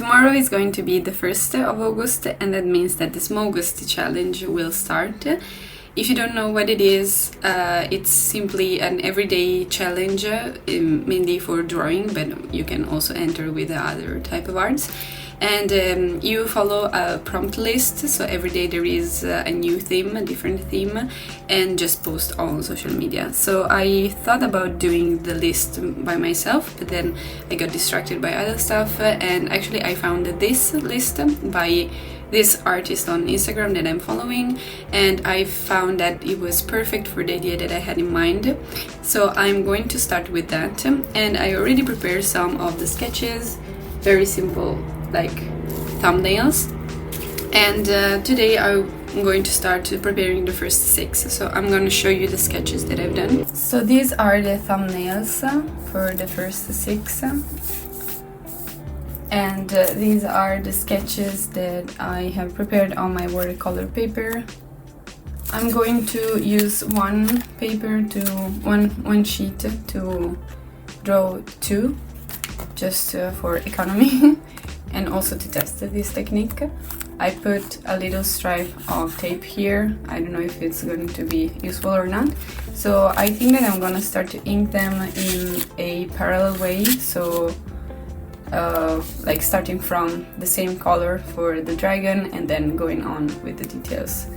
tomorrow is going to be the 1st of August, and that means that the Smaugust challenge will start. If you don't know what it is, it's simply an everyday challenge, mainly for drawing, but you can also enter with other type of arts. And you follow a prompt list, so every day there is a new theme, a different theme, and just post on social media. So I thought about doing the list by myself, but then I got distracted by other stuff, and actually I found this list by this artist on Instagram that I'm following, and I found that it was perfect for the idea that I had in mind. So I'm going to start with that, and I already prepared some of the sketches, very simple, like thumbnails, and today I'm going to start preparing the first 6, so I'm going to show you the sketches that I've done. So these are the thumbnails for the first 6, and these are the sketches that I have prepared on my watercolor paper. I'm going to use one paper to one sheet to draw 2, just for economy. And also to test this technique, I put a little stripe of tape here. I don't know if it's going to be useful or not. So I think that I'm gonna start to ink them in a parallel way. So like starting from the same color for the dragon and then going on with the details.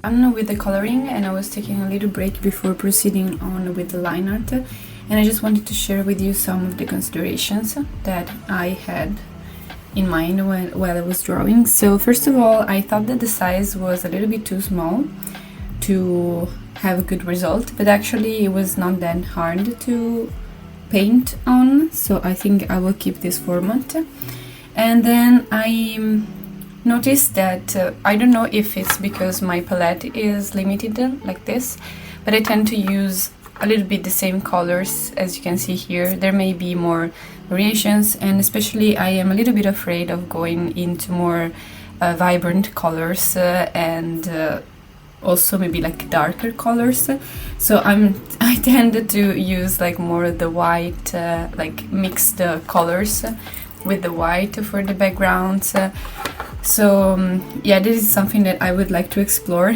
done with the coloring, and I was taking a little break before proceeding on with the line art, and I just wanted to share with you some of the considerations that I had in mind while I was drawing. So first of all, I thought that the size was a little bit too small to have a good result, but actually it was not that hard to paint on, so I think I will keep this format. And then I noticed that I don't know if it's because my palette is limited like this, but I tend to use a little bit the same colors. As you can see here, there may be more variations, and especially I am a little bit afraid of going into more vibrant colors and also maybe like darker colors. So I tend to use like more the white, like mix the colors with the white for the backgrounds. So yeah, this is something that I would like to explore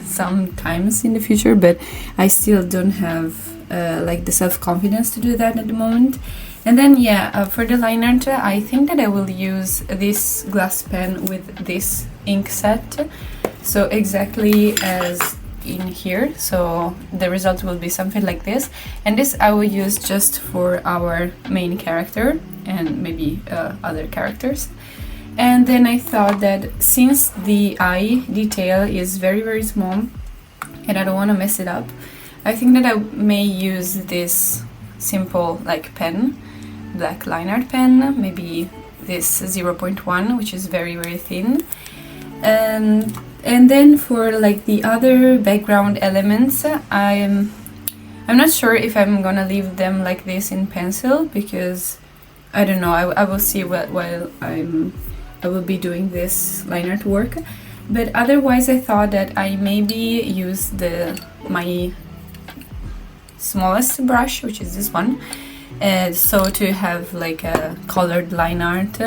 sometimes in the future, but I still don't have like the self-confidence to do that at the moment. And then yeah, for the line art, I think that I will use this glass pen with this ink set, so exactly as in here. So the result will be something like this, and this I will use just for our main character and maybe other characters. And then I thought that since the eye detail is very, very small and I don't want to mess it up, I think that I may use this simple like pen, black line art pen, maybe this 0.1, which is very, very thin. And then for like the other background elements, I'm not sure if I'm gonna leave them like this in pencil, because I don't know, I will see while I will be doing this line art work. But otherwise I thought that I maybe use my smallest brush, which is this one, so to have like a colored line art,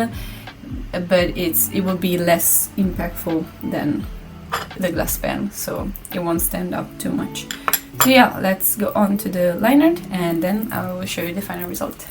but it will be less impactful than the glass pen, so it won't stand up too much. So yeah, let's go on to the line art and then I will show you the final result.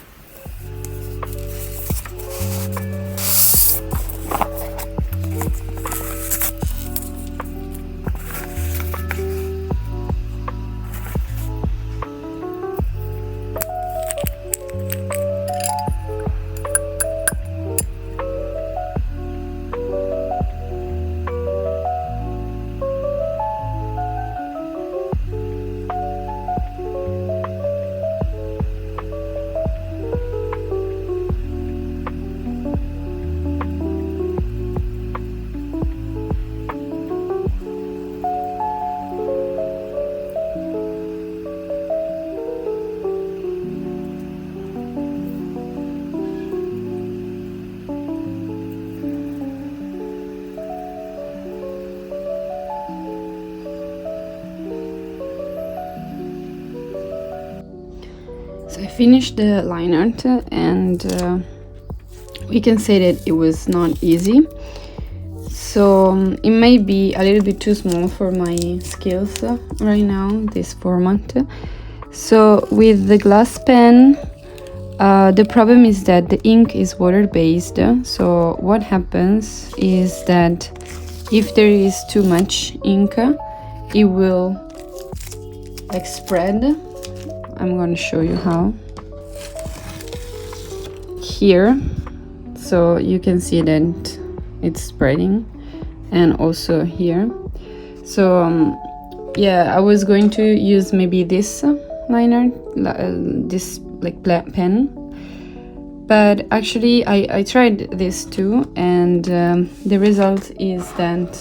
So I finished the line art, and we can say that it was not easy. So it may be a little bit too small for my skills right now, this format. So with the glass pen, the problem is that the ink is water-based. So what happens is that if there is too much ink, it will like spread. I'm going to show you how. Here, so you can see that it's spreading, and also here. So yeah, I was going to use maybe this liner, this like black pen, but actually I tried this too, and the result is that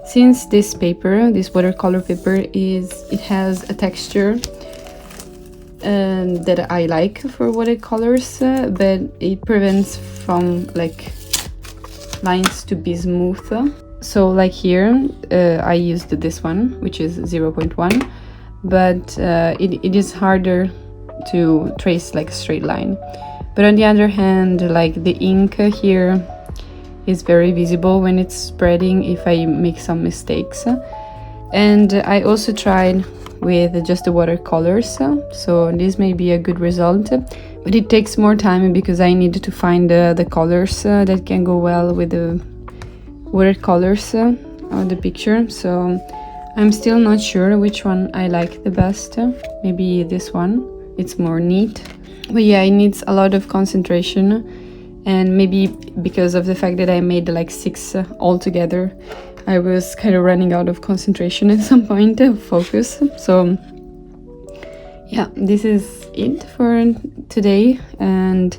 since this paper, this watercolor paper, it has a texture that I like for watercolors, but it prevents from like lines to be smooth. So like here I used this one, which is 0.1, but it is harder to trace like a straight line. But on the other hand, like the ink here is very visible when it's spreading if I make some mistakes. And I also tried with just the watercolors, so this may be a good result, but it takes more time because I need to find the colors that can go well with the watercolors. of the picture, so I'm still not sure which one I like the best. Maybe this one, it's more neat. But yeah, it needs a lot of concentration, and maybe because of the fact that I made like 6 all together, I was kind of running out of concentration at some point of focus. So yeah, this is it for today, and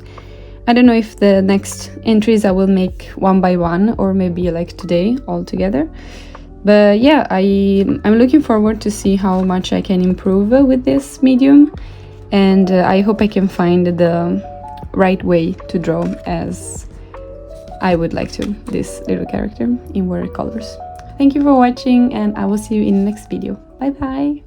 I don't know if the next entries I will make one by one or maybe like today all together. But yeah, I'm looking forward to see how much I can improve with this medium, and I hope I can find the right way to draw as I would like to, this little character in watercolors. Thank you for watching, and I will see you in the next video. Bye bye!